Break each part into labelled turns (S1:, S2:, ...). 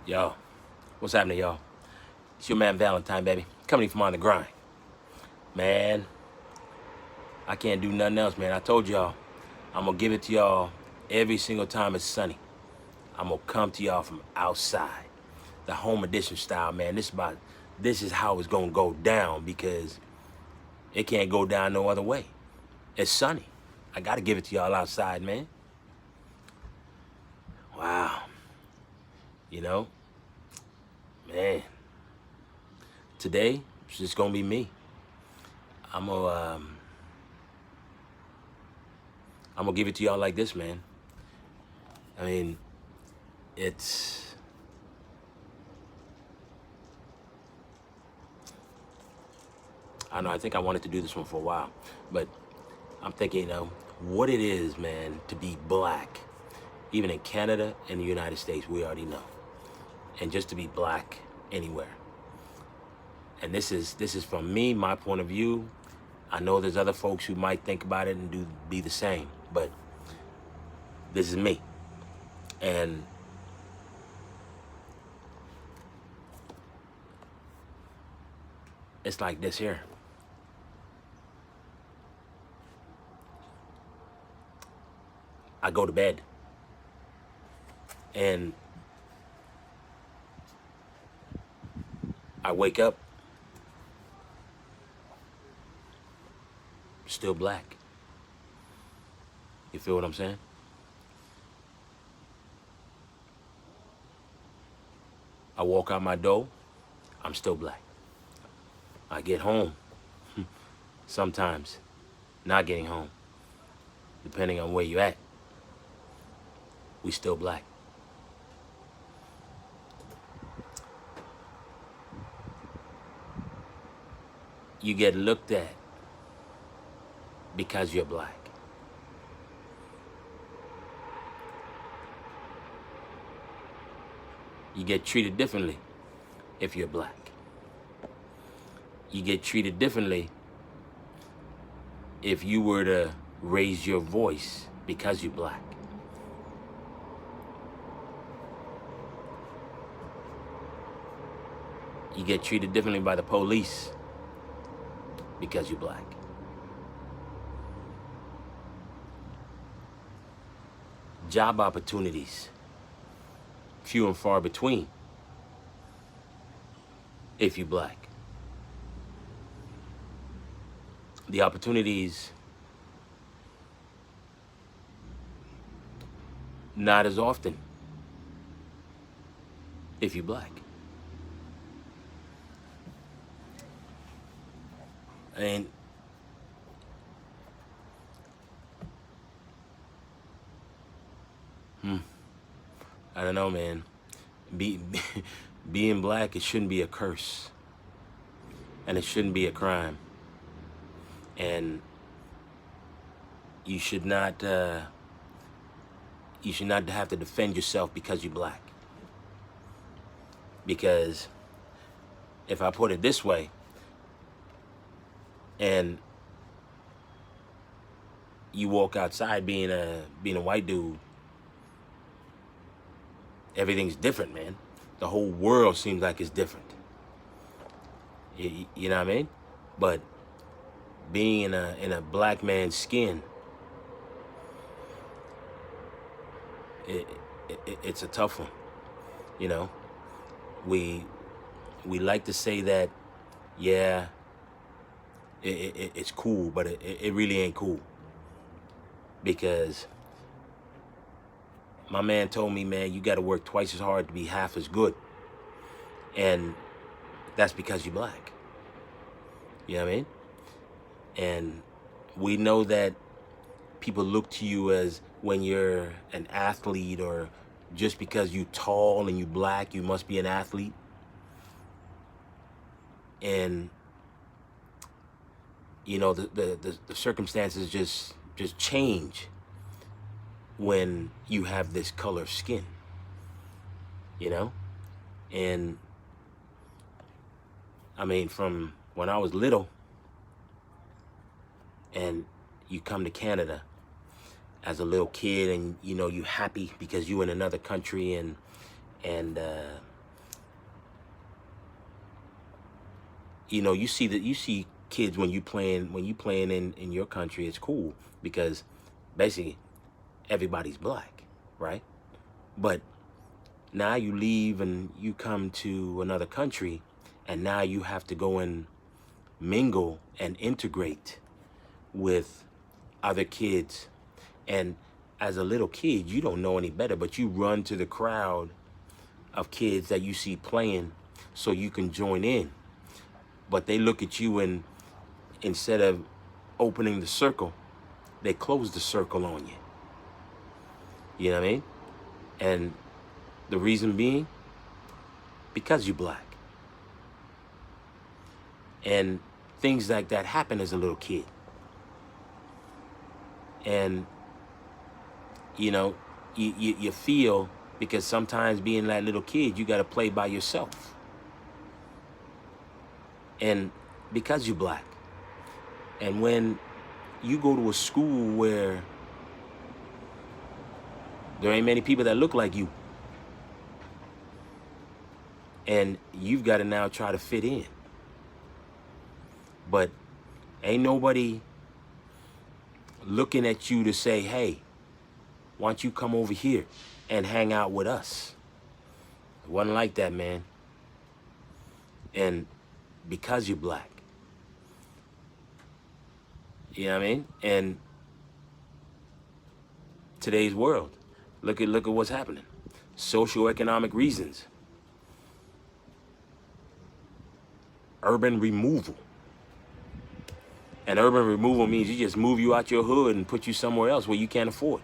S1: Yo, what's happening, y'all? It's your man Valentine, baby. Coming from on the grind. Man, I can't do nothing else, man. I told y'all, I'm gonna give it to y'all every single time it's sunny. I'm gonna come to y'all from outside. The home edition style, man. This is how it's gonna go down because it can't go down no other way. It's sunny. I gotta give it to y'all outside, man. Wow. You know, man. Today, it's just gonna be me. I'm gonna um, I'm gonna give it to y'all like this, man. I mean, it's I don't know. I think I wanted to do this one for a while, but I'm thinking, what it is, man, to be black, even in Canada and the United States, we already know, and just to be black anywhere. And this is from me, my point of view. I know there's other folks who might think about it and be the same, but this is me. And it's like this here. I go to bed and I wake up still black. You feel what I'm saying? I walk out my door, I'm still black. I get home, sometimes not getting home, depending on where you at, we still black. You get looked at because you're black. You get treated differently if you're black. You get treated differently if you were to raise your voice because you're black. You get treated differently by the police because you're black. Job opportunities, few and far between if you're black. The opportunities not as often if you're black. And I don't know, man. Being black, it shouldn't be a curse, and it shouldn't be a crime, and you should not have to defend yourself because you're black. Because if I put it this way, and you walk outside being a white dude, everything's different, man. The whole world seems like it's different. You know what I mean? But being in a black man's skin, it's a tough one. You know, we like to say that, yeah, it's cool, but it really ain't cool. Because my man told me, man, you got to work twice as hard to be half as good. And that's because you're black. You know what I mean? And we know that people look to you as when you're an athlete, or just because you tall and you black, you must be an athlete. And you know, the circumstances just change when you have this color of skin, you know? And I mean, from when I was little, and you come to Canada as a little kid, and you know, you happy because you in another country, and you know, you see kids when you playing in your country, it's cool because basically everybody's black, right? But now you leave and you come to another country, and now you have to go and mingle and integrate with other kids. And as a little kid, you don't know any better, but you run to the crowd of kids that you see playing so you can join in. But they look at you, and instead of opening the circle, they close the circle on you. You know what I mean? And the reason being, because you're black. And things like that happen as a little kid. And, you know, you feel, because sometimes being that little kid, you got to play by yourself. And because you're black. And when you go to a school where there ain't many people that look like you, and you've got to now try to fit in. But ain't nobody looking at you to say, hey, why don't you come over here and hang out with us? It wasn't like that, man. And because you're black. You know what I mean? And today's world, look at what's happening. Socioeconomic reasons. Urban removal. And urban removal means you just move you out your hood and put you somewhere else where you can't afford.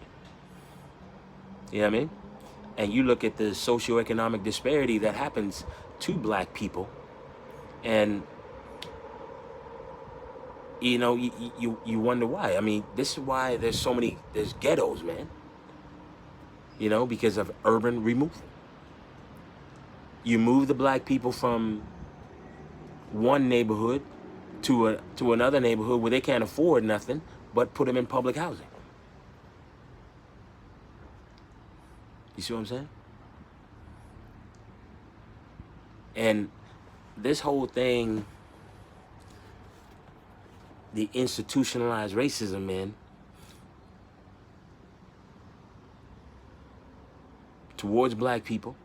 S1: You know what I mean? And you look at the socioeconomic disparity that happens to black people, and you know, you wonder why. I mean, this is why there's ghettos, man. You know, because of urban removal. You move the black people from one neighborhood to another neighborhood where they can't afford nothing, but put them in public housing. You see what I'm saying? And this whole thing, the institutionalized racism, man, towards black people,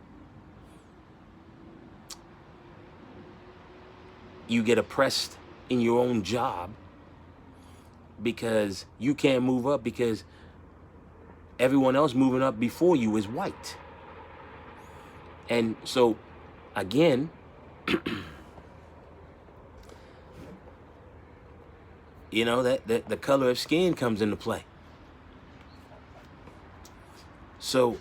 S1: you get oppressed in your own job because you can't move up because everyone else moving up before you is white. And so, again, you know, that the color of skin comes into play. So,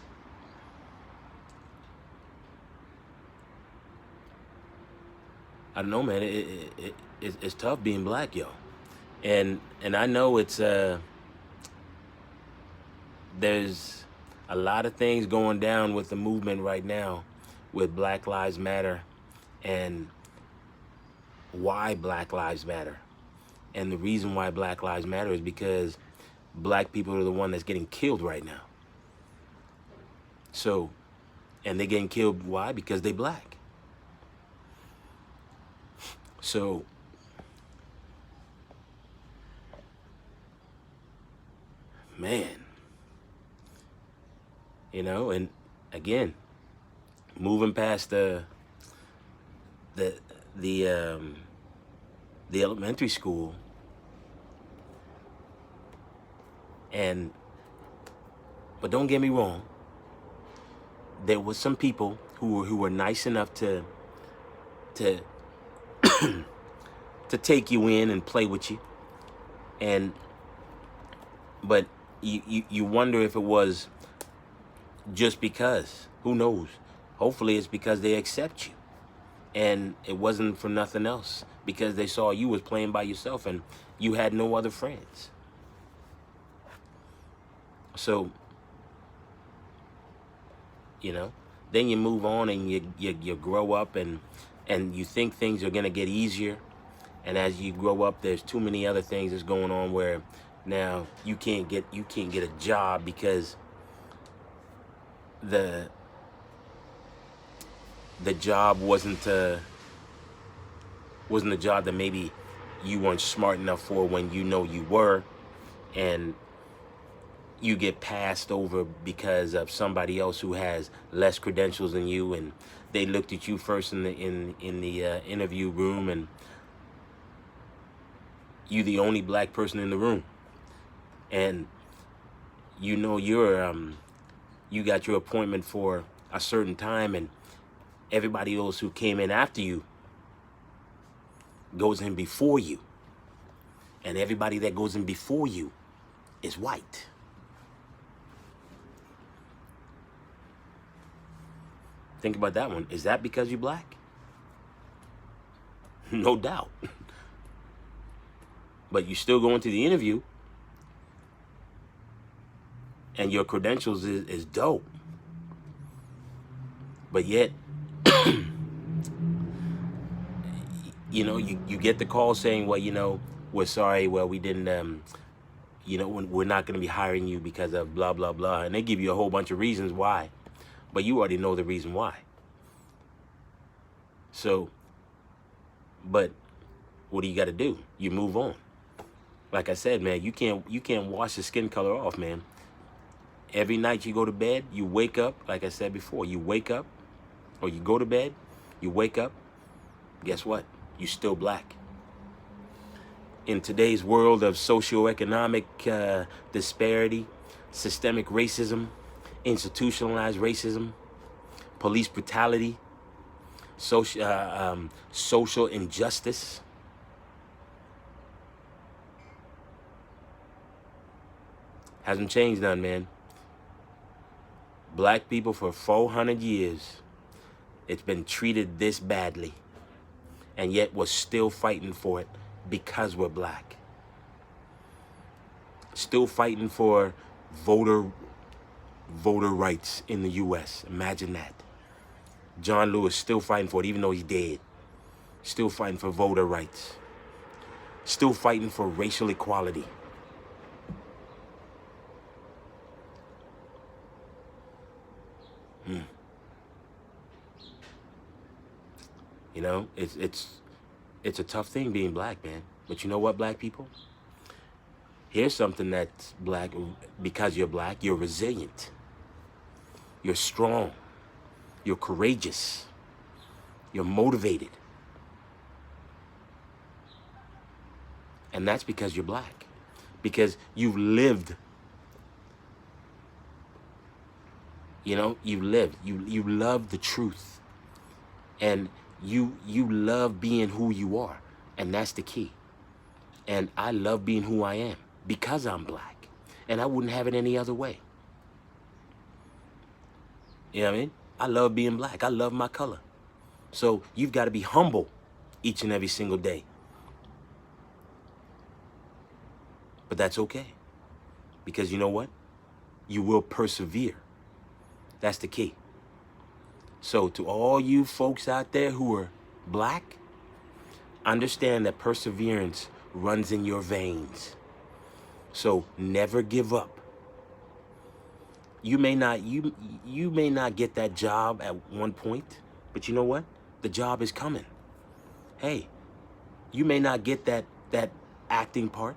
S1: I don't know, man. It's tough being black, yo. And I know it's there's a lot of things going down with the movement right now with Black Lives Matter and why Black Lives Matter. And the reason why Black Lives Matter is because black people are the one that's getting killed right now. So, and they're getting killed, why? Because they black. So, man, you know, and again, moving past the elementary school, but don't get me wrong, there was some people who were nice enough to to take you in and play with you, but you wonder if it was just because. Who knows? Hopefully it's because they accept you, and it wasn't for nothing else, because they saw you was playing by yourself and you had no other friends. So, you know, then you move on and you grow up and you think things are gonna get easier, and as you grow up, there's too many other things that's going on where now you can't get a job because the job wasn't wasn't a job that maybe you weren't smart enough for when you know you were, and you get passed over because of somebody else who has less credentials than you, and they looked at you first in the interview room, and you the only black person in the room, and you know you got your appointment for a certain time, and everybody else who came in after you goes in before you, and everybody that goes in before you is white. Think about that one. Is that because you're black? No doubt. But you still go into the interview, and your credentials is dope. But yet, you know, you get the call saying, well, you know, we're sorry, well, we didn't, you know, we're not going to be hiring you because of blah, blah, blah. And they give you a whole bunch of reasons why. But you already know the reason why. So, but what do you got to do? You move on. Like I said, man, you can't wash the skin color off, man. Every night you go to bed, you wake up, like I said before, you wake up, or you go to bed, you wake up, guess what? You're still black. In today's world of socioeconomic disparity, systemic racism, institutionalized racism, police brutality, social injustice, hasn't changed none, man. Black people for 400 years, it's been treated this badly, and yet we're still fighting for it because we're black. Still fighting for voter rights in the U.S. Imagine that. John Lewis still fighting for it, even though he's dead. Still fighting for voter rights. Still fighting for racial equality. You know, it's a tough thing being black, man. But you know what, black people? Here's something that's black. Because you're black, you're resilient. You're strong. You're courageous. You're motivated. And that's because you're black. Because you've lived. You know, you've lived. You love the truth. And you love being who you are. And that's the key. And I love being who I am because I'm black. And I wouldn't have it any other way. You know what I mean? I love being black. I love my color. So you've got to be humble each and every single day. But that's okay. Because you know what? You will persevere. That's the key. So to all you folks out there who are black, understand that perseverance runs in your veins. So never give up. You may not get that job at one point, but you know what? The job is coming. Hey, you may not get that acting part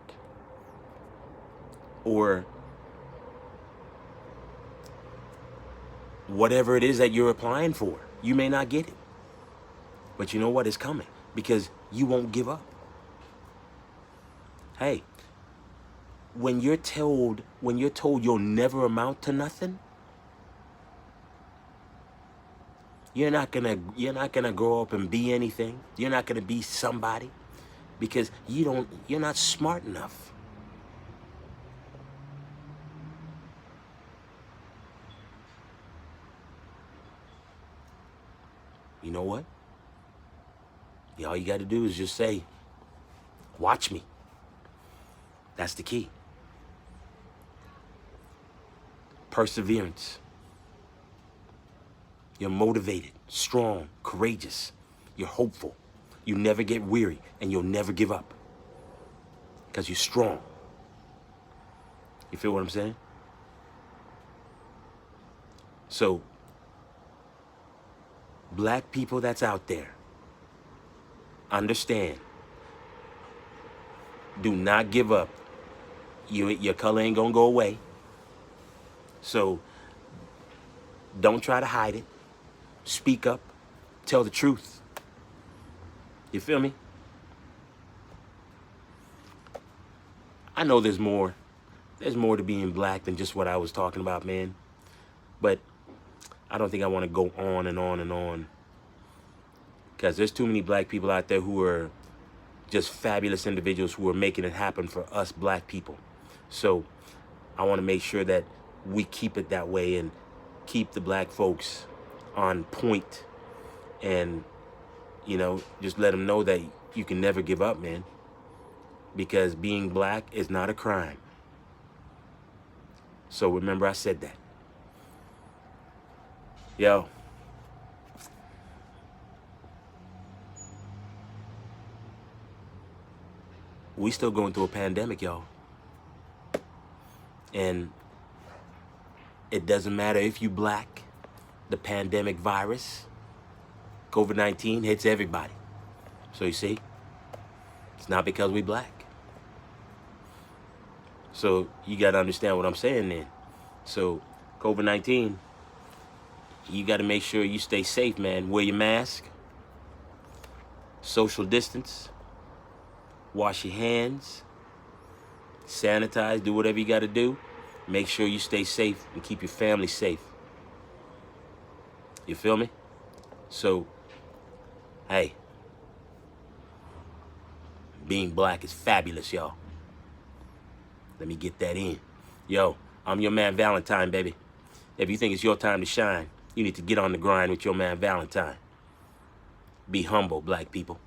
S1: or whatever it is that you're applying for. You may not get it. But you know what? It's coming because you won't give up. Hey, when you're told you'll never amount to nothing, you're not gonna grow up and be anything. You're not gonna be somebody because you're not smart enough. You know what? All you got to do is just say, watch me. That's the key. Perseverance. You're motivated, strong, courageous. You're hopeful. You never get weary and you'll never give up because you're strong. You feel what I'm saying? So, black people that's out there, understand. Do not give up. Your color ain't gonna go away. So don't try to hide it. Speak up. Tell the truth. You feel me? I know there's more. There's more to being black than just what I was talking about, man. But I don't think I want to go on and on and on. Because there's too many black people out there who are just fabulous individuals who are making it happen for us black people. So I want to make sure that we keep it that way and keep the black folks on point and, you know, just let them know that you can never give up, man. Because being black is not a crime. So remember I said that. Yo. We still going through a pandemic, y'all. And it doesn't matter if you black, the pandemic virus, COVID-19 hits everybody. So you see, it's not because we black. So you got to understand what I'm saying then. So COVID-19, you got to make sure you stay safe, man. Wear your mask, social distance, wash your hands, sanitize, do whatever you got to do. Make sure you stay safe and keep your family safe. You feel me? So, hey, being black is fabulous, y'all. Let me get that in. Yo, I'm your man Valentine, baby. If you think it's your time to shine, you need to get on the grind with your man Valentine. Be humble, black people.